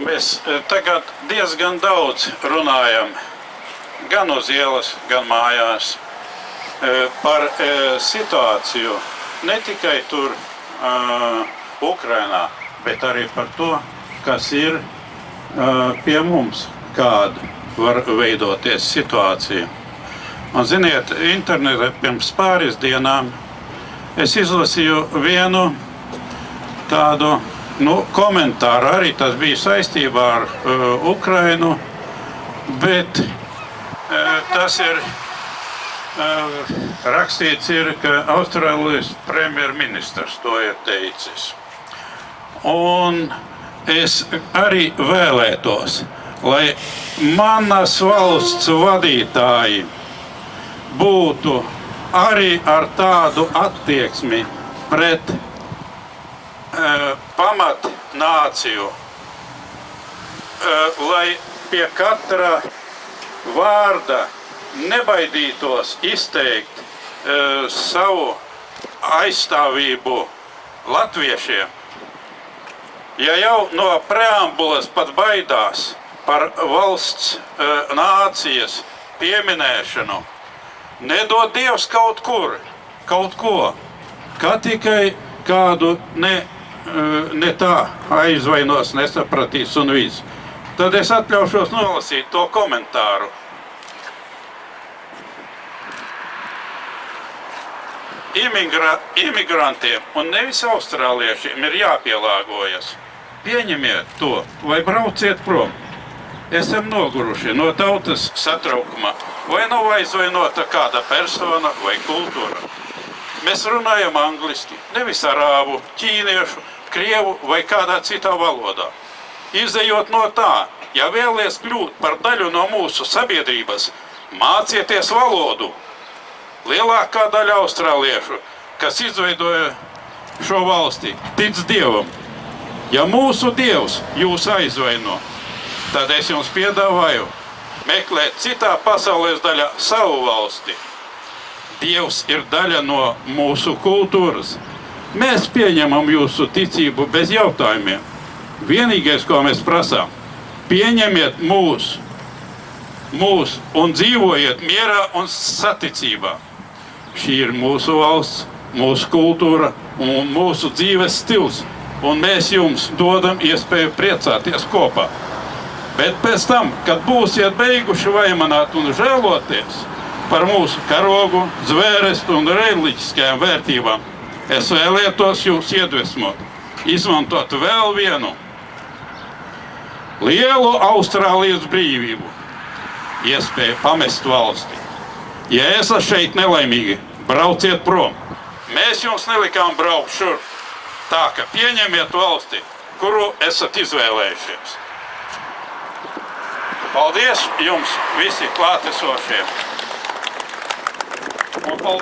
Mēs tagad diezgan daudz runājam, gan uz ielas, gan mājās, par situāciju ne tikai tur Ukrainā, bet arī par to, kas ir pie mums, kāda var veidoties situācija. Un, ziniet, internetā pirms pāris dienām es izlasīju vienu tādu komentāru, arī tas bija saistībā ar Ukrainu, bet tas ir rakstīts, ka Austrālijas premjerministrs to ir teicis. Un es arī vēlētos, lai manas valsts vadītāji būtu arī ar tādu attieksmi pret pamat nāciju, lai pie katra vārda nebaidītos izteikt savu aizstāvību latviešiem. Ja jau no preambulas pat baidās par valsts nācijas pieminēšanu, nedod Dievs kaut kur, kaut ko, kā tikai kādu ne tā aizvainos, nesapratīs un viss. Tad es atļaušos nolasīt to komentāru. Imigrantiem un nevis austrāliešiem ir jāpielāgojas. Pieņemiet to vai brauciet prom. Esam noguruši no tautas satraukuma, vai nav aizvainota kāda persona vai kultūra. Mēs runājam angliski, nevis arābu, ķīniešu, krievu vai kādā citā valodā. Izejot no tā, ja vēlies kļūt par daļu no mūsu sabiedrības, mācieties valodu. Lielākā daļa austrāliešu, kas izveidoja šo valsti, tic Dievam. Ja mūsu Dievs jūs aizvaino, tad es jums piedāvāju meklēt citā pasaules daļā savu valsti. Dievs ir daļa no mūsu kultūras. Mēs pieņemam jūsu ticību bez jautājumiem. Vienīgais, ko mēs prasām, pieņemiet mūs un dzīvojiet mierā un saticībā. Šī ir mūsu valsts, mūsu kultūra un mūsu dzīves stils, un mēs jums dodam iespēju priecāties kopā. Bet pēc tam, kad būsiet beiguši vaimanāt un žēloties par mūsu karogu, zvērestu un reliģiskajām vērtībām, es vēlētos jūs iedvesmot, izmantot vēl vienu lielu Austrālijas brīvību, iespēju pamest valsti. Ja esat šeit nelaimīgi, brauciet prom. Mēs jums nelikām braukt šurp. Tā ka pieņemiet valsti, kuru esat izvēlējušies. Paldies jums visi klātesošie. Un paldies.